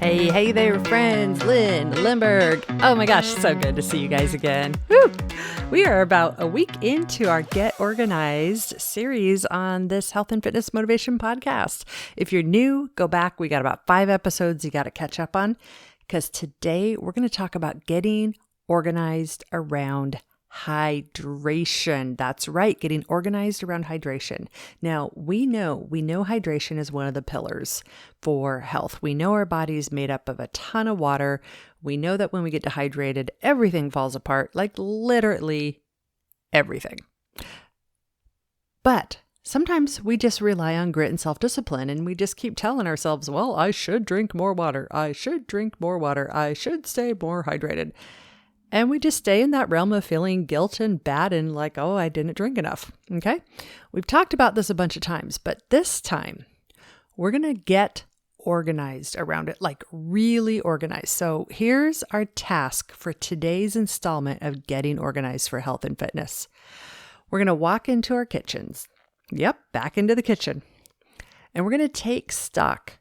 Hey there, friends. Lynn Lindbergh. Oh my gosh, so good to see you guys again. Woo! We are about a week into our Get Organized series on this health and fitness motivation podcast. If you're new, go back. We got about 5 episodes you got to catch up on, because today we're going to talk about getting organized around hydration. That's right, getting organized around hydration. Now, we know hydration is one of the pillars for health. We know our body is made up of a ton of water. We know that when we get dehydrated, everything falls apart, like literally everything. But sometimes we just rely on grit and self-discipline, and we just keep telling ourselves, well, I should drink more water. I should drink more water. I should stay more hydrated. And we just stay in that realm of feeling guilt and bad and like, oh, I didn't drink enough. Okay. We've talked about this a bunch of times, but this time we're going to get organized around it, like really organized. So here's our task for today's installment of Getting Organized for Health and Fitness. We're going to walk into our kitchens. Yep. Back into the kitchen. And we're going to take stock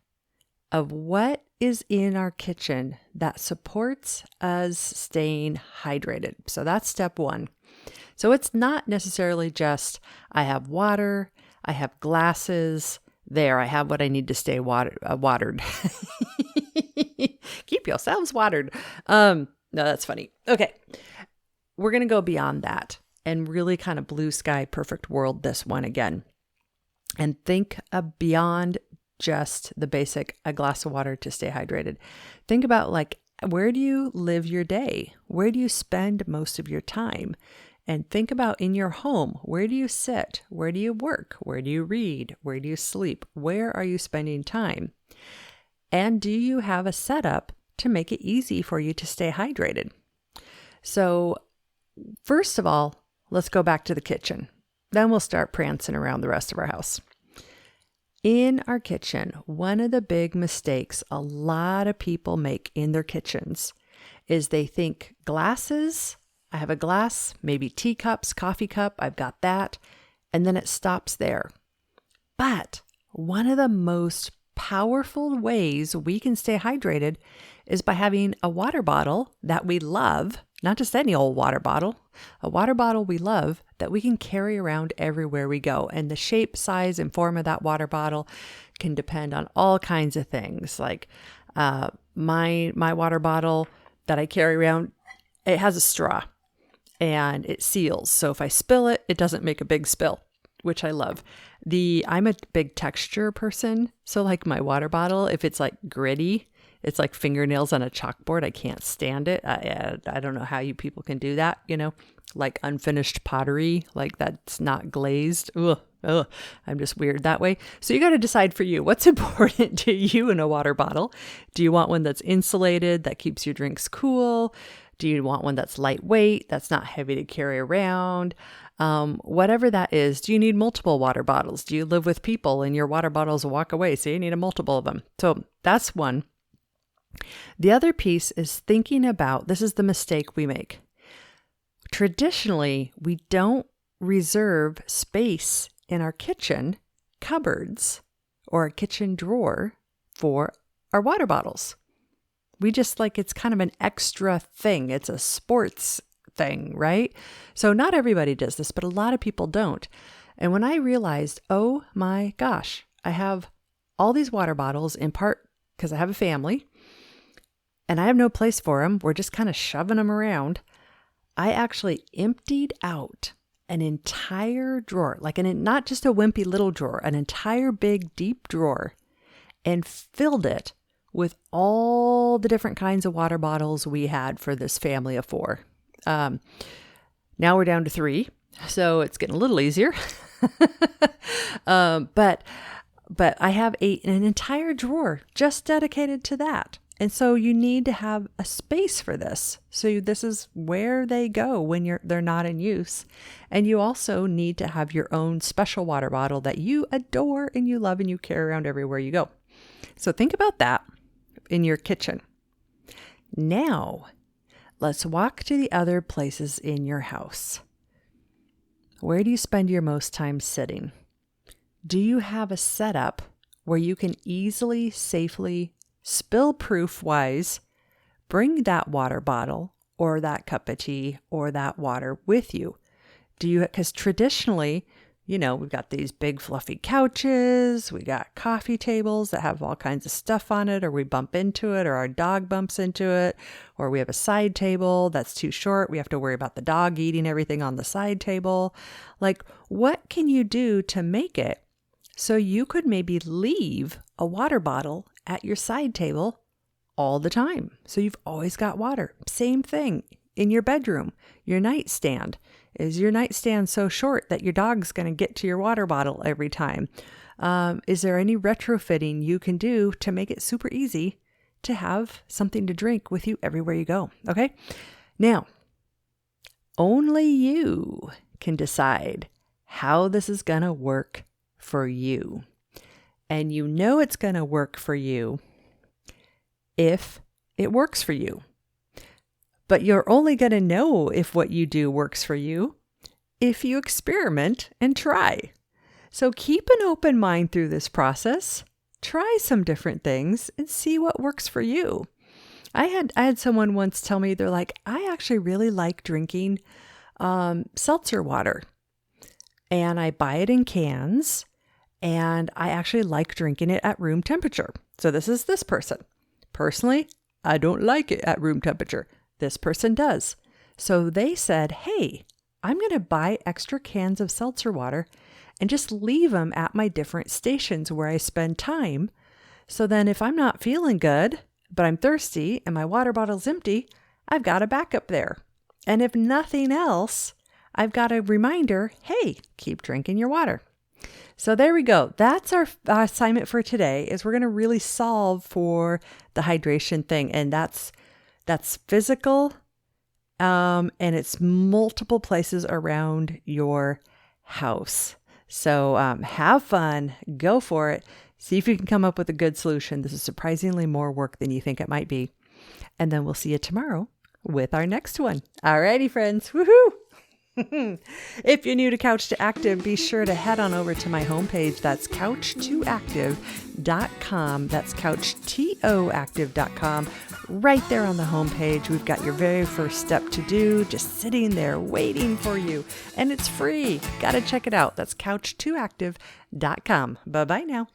of what is in our kitchen that supports us staying hydrated. So that's step 1. So it's not necessarily just, I have water, I have glasses, there, I have what I need to stay watered. Keep yourselves watered. No, that's funny. Okay. We're going to go beyond that and really kind of blue sky, perfect world this one again. And think beyond just the basic, a glass of water to stay hydrated. Think about, like, where do you live your day? Where do you spend most of your time? And think about in your home, where do you sit? Where do you work? Where do you read? Where do you sleep? Where are you spending time? And do you have a setup to make it easy for you to stay hydrated? So first of all, let's go back to the kitchen. Then we'll start prancing around the rest of our house. In our kitchen, one of the big mistakes a lot of people make in their kitchens is they think glasses, I have a glass, maybe teacups, coffee cup, I've got that, and then it stops there. But one of the most powerful ways we can stay hydrated is by having a water bottle that we love, not just any old water bottle, a water bottle we love that we can carry around everywhere we go. And the shape, size, and form of that water bottle can depend on all kinds of things. Like my water bottle that I carry around, it has a straw and it seals. So if I spill it, it doesn't make a big spill, which I love. I'm a big texture person. So like my water bottle, if it's like gritty, it's like fingernails on a chalkboard. I can't stand it. I don't know how you people can do that, like unfinished pottery, like that's not glazed. Ugh, I'm just weird that way. So you got to decide for you, what's important to you in a water bottle. Do you want one that's insulated, that keeps your drinks cool? Do you want one that's lightweight, that's not heavy to carry around? Whatever that is, do you need multiple water bottles? Do you live with people and your water bottles walk away, so you need a multiple of them? So that's one. The other piece is thinking about, this is the mistake we make. Traditionally, we don't reserve space in our kitchen cupboards or a kitchen drawer for our water bottles. We just it's kind of an extra thing. It's a sports thing, right? So not everybody does this, but a lot of people don't. And when I realized, oh my gosh, I have all these water bottles, in part because I have a family, and I have no place for them. We're just kind of shoving them around. I actually emptied out an entire drawer, not just a wimpy little drawer, an entire big deep drawer, and filled it with all the different kinds of water bottles we had for this family of 4. Now we're down to 3, so it's getting a little easier. But I have an entire drawer just dedicated to that. And so you need to have a space for this. So this is where they go when they're not in use. And you also need to have your own special water bottle that you adore and you love and you carry around everywhere you go. So think about that in your kitchen. Now, let's walk to the other places in your house. Where do you spend your most time sitting? Do you have a setup where you can easily, safely spill proof wise, bring that water bottle or that cup of tea or that water with you. Because traditionally, we've got these big fluffy couches, we got coffee tables that have all kinds of stuff on it, or we bump into it, or our dog bumps into it, or we have a side table that's too short. We have to worry about the dog eating everything on the side table. Like, what can you do to make it so you could maybe leave a water bottle at your side table all the time? So you've always got water. Same thing in your bedroom, your nightstand. Is your nightstand so short that your dog's going to get to your water bottle every time? Is there any retrofitting you can do to make it super easy to have something to drink with you everywhere you go? Okay. Now, only you can decide how this is going to work for you. And it's going to work for you if it works for you. But you're only going to know if what you do works for you if you experiment and try. So keep an open mind through this process. Try some different things and see what works for you. I had someone once tell me, they're like, I actually really like drinking seltzer water. And I buy it in cans. And I actually like drinking it at room temperature. So this is this person. Personally, I don't like it at room temperature. This person does. So they said, hey, I'm going to buy extra cans of seltzer water and just leave them at my different stations where I spend time. So then if I'm not feeling good, but I'm thirsty and my water bottle's empty, I've got a backup there. And if nothing else, I've got a reminder, hey, keep drinking your water. So there we go. That's our assignment for today, is we're going to really solve for the hydration thing. And that's physical, and it's multiple places around your house. So have fun, go for it, see if you can come up with a good solution. This is surprisingly more work than you think it might be. And then we'll see you tomorrow with our next one. Alrighty, friends. Woohoo! If you're new to Couch to Active, be sure to head on over to my homepage. That's couch2active.com. That's couchtoactive.com. Right there on the homepage, we've got your very first step to do, just sitting there waiting for you. And it's free. Got to check it out. That's couch2active.com. Bye-bye now.